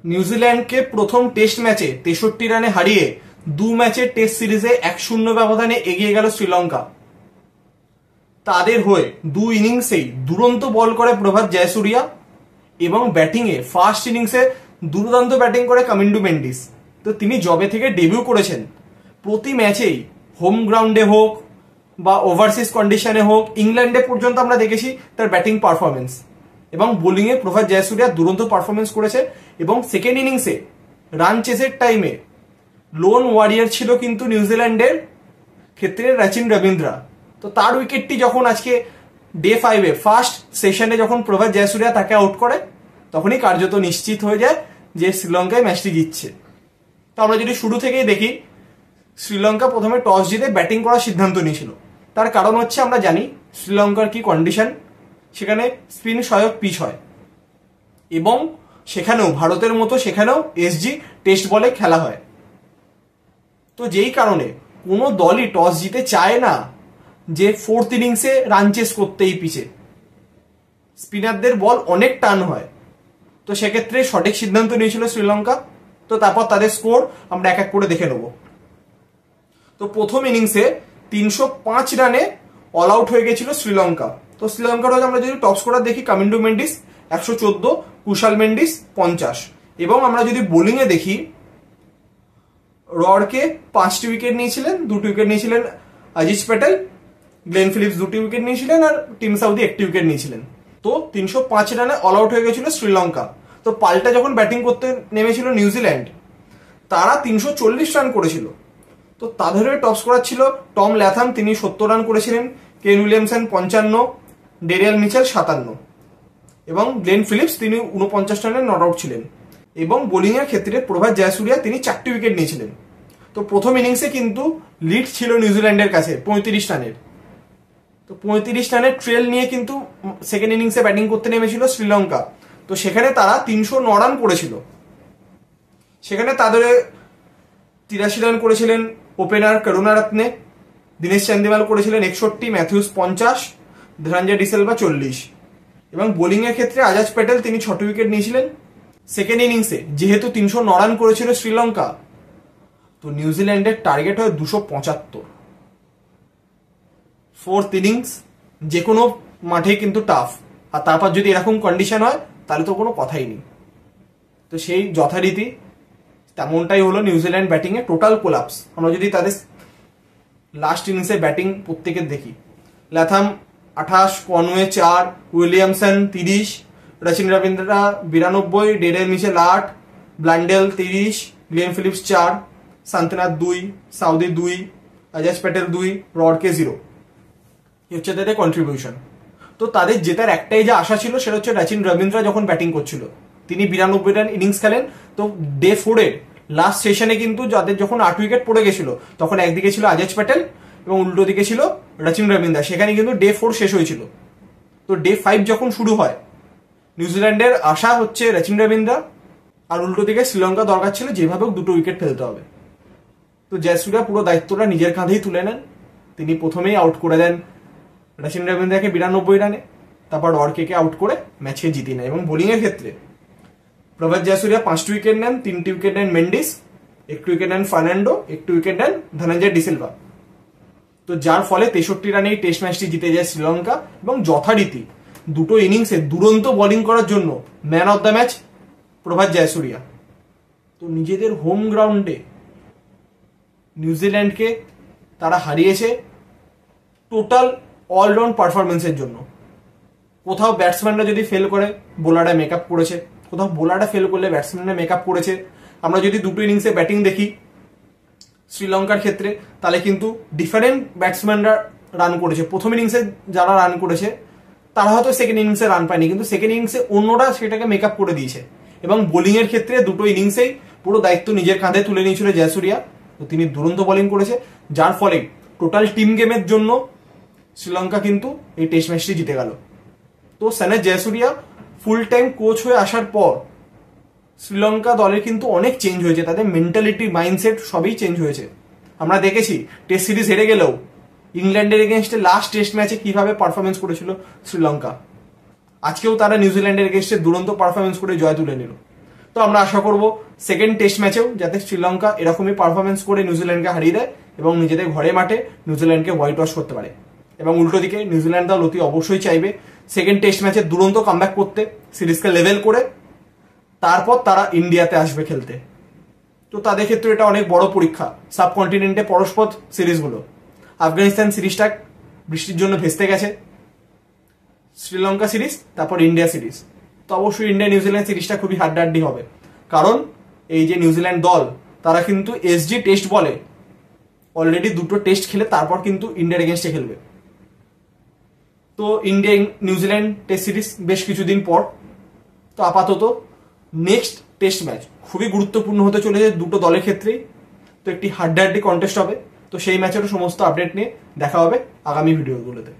নিউজিল্যান্ডকে প্রথম টেস্ট ম্যাচে 63 রানে হারিয়ে 2 ম্যাচের টেস্ট সিরিজে 1-0 ব্যবধানে এগিয়ে গেল শ্রীলঙ্কা। তাদের হয়ে 2 ইনিংসেই দুরন্ত বল করে প্রভাত জয়সূরিয়া এবং ব্যাটিংয়ে ফার্স্ট ইনিংসে দুর্দান্ত ব্যাটিং করে কামিন্ডু মেন্ডিস। তো তিনি জবে থেকে ডেবিউ করেছেন প্রতি ম্যাচেই, হোম গ্রাউন্ডে হোক বা ওভারসিজ কন্ডিশনে হোক, ইংল্যান্ডে পর্যন্ত আমরা দেখেছি তার ব্যাটিং পারফরমেন্স। এবং বোলিংয়ে প্রভাত জয়সূরিয়া দুরন্ত পারফরমেন্স করেছে। এবং সেকেন্ড ইনিংসে রান চেসের টাইমে লোন ওয়ারিয়ার ছিল কিন্তু নিউজিল্যান্ডের ক্ষেত্রে রচিন রবীন্দ্রা। তো তার উইকেটটি যখন আজকে ডে 5-এ ফার্স্ট সেশনে যখন প্রভাত জয়সূরিয়া তাকে আউট করে, তখনই কার্যত নিশ্চিত হয়ে যায় যে শ্রীলঙ্কায় ম্যাচটি জিতছে। তো আমরা যদি শুরু থেকেই দেখি, শ্রীলঙ্কা প্রথমে টস জিতে ব্যাটিং করার সিদ্ধান্ত নিয়েছিল। তার কারণ হচ্ছে আমরা জানি শ্রীলঙ্কার কি কন্ডিশন, সেখানে স্পিন সহায়ক পিচ হয় এবং সেখানেও ভারতের মতো সেখানেও এসজি টেস্ট বলে খেলা হয়। তো যেই কারণে কোনো দলই টস জিতে চায় না যে ফোর্থ ইনিংসে রান চেস করতেই পিছে, স্পিনারদের বল অনেক টান হয়। তো সেক্ষেত্রে সঠিক সিদ্ধান্ত নিয়েছিল শ্রীলঙ্কা। তো তারপর তাদের স্কোর আমরা এক এক করে দেখে নেব। তো প্রথম ইনিংসে 305 রানে অল আউট হয়ে গেছিল শ্রীলঙ্কা। তো শ্রীলঙ্কার হয়ে আমরা যদি টপ স্কোরার দেখি, কামিন্ডু মেন্ডিস 114, কুশাল মেন্ডিস 50। এবং আমরা যদি বোলিংয়ে দেখি, রডকে 5টি উইকেট নিয়েছিলেন, 2টি উইকেট নিয়েছিলেন আজিজ প্যাটেল, গ্লেন ফিলিপস 2টি উইকেট নিয়েছিলেন আর টিম সাউদি 1টি উইকেট নিয়েছিলেন। তো 305 রানে অল আউট হয়ে গেছিল শ্রীলঙ্কা। তো পাল্টা যখন ব্যাটিং করতে নেমেছিল নিউজিল্যান্ড, তারা 340 রান করেছিল। তো তাদের টপ স্কোরার ছিল টম ল্যাথাম, তিনি 70 রান করেছিলেন, কেন উইলিয়ামসন 55, ডেরিয়াল মিচেল 57 এবং গ্লেন ফিলিপস তিনি 49 রানে নট আউট ছিলেন। এবং বোলিং এর ক্ষেত্রে প্রভাত জয়সূরিয়া তিনি 4টি উইকেট নিয়েছিলেন। তো প্রথম ইনিংসে কিন্তু লিড ছিল নিউজিল্যান্ডের কাছে 35 রানের। তো 35 রানের ট্রেল নিয়ে কিন্তু সেকেন্ড ইনিংসে ব্যাটিং করতে নেমেছিল শ্রীলঙ্কা। তো সেখানে তারা 309 রান করেছিল। সেখানে তাদের 83 রান করেছিলেন ওপেনার করুণারত্নে, দীনেশ চান্দিমাল করেছিলেন 61, ম্যাথিউস 50, ধনঞ্জয় ডিসেলভা 40 এবং বোলিং এর ক্ষেত্রে আজাজ প্যাটেল তিনি 6টি উইকেট নিয়েছিলেন। সেকেন্ড ইনিংসে যেহেতু 309 রান করেছিল শ্রীলঙ্কা, তো নিউজিল্যান্ডের টার্গেট হয় 275। ফোর্থ ইনিংস যে কোনো মাঠে কিন্তু টাফ, আর তারপর যদি এরকম কন্ডিশন হয় তাহলে তো কোনো কথাই নেই। তো সেই যথারীতি তেমনটাই হলো নিউজিল্যান্ড ব্যাটিং এ টোটাল কোলাপস। আমরা যদি তাদের লাস্ট ইনিংসে ব্যাটিং প্রত্যেকের দেখি, Latham 28, Conway 4, Williamson 30, Rachin Ravindra 92, Daryl Mitchell 8, Blundell 30, Glenn Phillips 4, শান্তনাথ 2, সাউদি 2, আজাজ প্যাটেল 2, রডকে 0 হচ্ছে তাদের কন্ট্রিবিউশন। তো তাদের জেতার একটাই যে আশা ছিল সেটা হচ্ছে রচিন রবীন্দ্রা যখন ব্যাটিং করছিল তিনি 92 রান ইনিংস খেলেন। তো ডে 4-এর লাস্ট সেশনে কিন্তু যাদের যখন 8 উইকেট পড়ে গেছিল, তখন একদিকে ছিল আজাজ প্যাটেল এবং উল্টো দিকে ছিল রচিন রবীন্দ্রা। সেখানে কিন্তু ডে 4 শেষ হয়েছিল। তো ডে 5 যখন শুরু হয়, নিউজিল্যান্ডের আশা হচ্ছে রচিন রবীন্দ্রা, আর উল্টো দিকে শ্রীলঙ্কা দরকার ছিল যেভাবে 2টো উইকেট ফেলতে হবে। তো জয়সূরিয়া পুরো দায়িত্বটা নিজের কাঁধেই তুলে নেন। তিনি প্রথমেই আউট করে দেন রচিন রবীন্দ্রাকে 92 রানে, তারপর রডকে আউট করে ম্যাচে জিতে নেয়। এবং বোলিং এর ক্ষেত্রে প্রভাত জয়সূরিয়া 5টি উইকেট নেন, 3টি উইকেট নেন মেন্ডিস, 1টি উইকেট নেন ফার্নান্ডো, 1টি উইকেট নেন ধনঞ্জয় ডিসেলভা। তো যার ফলে 63 রানে এই টেস্ট ম্যাচটি জিতে যায় শ্রীলঙ্কা। এবং যথারীতি 2টো ইনিংসে দুরন্ত বোলিং করার জন্য ম্যান অফ দ্য ম্যাচ প্রভাত জয়সূরিয়া। তো নিজেদের হোম গ্রাউন্ডে নিউজিল্যান্ডকে তারা হারিয়েছে টোটাল অলরাউন্ড পারফরমেন্সের জন্য। কোথাও ব্যাটসম্যানরা যদি ফেল করে বোলাররা মেকআপ করেছে, কোথাও বোলাররা ফেল করলে ব্যাটসম্যানরা মেকআপ করেছে। আমরা যদি 2টো ইনিংসে ব্যাটিং দেখি শ্রীলঙ্কার ক্ষেত্রে, তাহলে কিন্তু ডিফারেন্ট ব্যাটসম্যানরা রান করেছে। প্রথম ইনিংসে যারা রান করেছে তারা হয়তো সেকেন্ড ইনিংসে রান পায়নি, কিন্তু সেকেন্ড ইনিংসে অন্যরা সেটাকে মেকআপ করে দিয়েছে। এবং বোলিং এর ক্ষেত্রে 2টো ইনিংসেই পুরো দায়িত্ব নিজের কাঁধে তুলে নিয়েছিল জয়সূরিয়া। তো তিনি দুরন্ত বোলিং করেছে, যার ফলে টোটাল টিম গেমের জন্য শ্রীলঙ্কা কিন্তু এই টেস্ট ম্যাচটি জিতে গেল। তো সানেজ জয়সূরিয়া ফুল টাইম কোচ হয়ে আসার পর শ্রীলঙ্কা দলের কিন্তু অনেক চেঞ্জ হয়েছে, তাদের মেন্টালিটি, মাইন্ডসেট সবই চেঞ্জ হয়েছে। আমরা দেখেছি টেস্ট সিরিজ হেরে গেলেও ইংল্যান্ডের এগেনস্টে লাস্ট টেস্ট ম্যাচে কিভাবে পারফরমেন্স করেছিল শ্রীলঙ্কা, আজকেও তারা নিউজিল্যান্ডের এগেনস্টে দুরন্ত পারফরমেন্স করে জয় তুলে নিল। তো আমরা আশা করব সেকেন্ড টেস্ট ম্যাচেও যাতে শ্রীলঙ্কা এরকমই পারফরমেন্স করে নিউজিল্যান্ডকে হারিয়ে দেয় এবং নিজেদের ঘরে মাঠে নিউজিল্যান্ডকে হোয়াইট ওয়াশ করতে পারে। এবং উল্টো দিকে নিউজিল্যান্ড দল অতি অবশ্যই চাইবে সেকেন্ড টেস্ট ম্যাচে দুরন্ত কামব্যাক করতে, সিরিজকে লেভেল করে তারপর তারা ইন্ডিয়াতে আসবে খেলতে। তো তাদের ক্ষেত্রে এটা অনেক বড় পরীক্ষা, সাবকন্টিনেন্টে পরস্পর সিরিজগুলো। আফগানিস্তান সিরিজটা বৃষ্টির জন্য ভেস্তে গেছে, শ্রীলঙ্কা সিরিজ, তারপর ইন্ডিয়া সিরিজ। তো অবশ্যই ইন্ডিয়া নিউজিল্যান্ড সিরিজটা খুবই হাড্ডাহাড্ডি হবে, কারণ এই যে নিউজিল্যান্ড দল তারা কিন্তু এসজি টেস্ট বলে অলরেডি দুটো টেস্ট খেলে তারপর কিন্তু ইন্ডিয়ার এগেনস্টে খেলবে। তো ইন্ডিয়া নিউজিল্যান্ড টেস্ট সিরিজ বেশ কিছুদিন পর। তো আপাতত নেক্সট টেস্ট ম্যাচ খুবই গুরুত্বপূর্ণ হতে চলেছে দুটো দলের ক্ষেত্রেই। তো একটি হাড্ডাহাড্ডি কন্টেস্ট হবে। তো সেই ম্যাচেরও সমস্ত আপডেট নিয়ে দেখা হবে আগামী ভিডিওগুলোতে।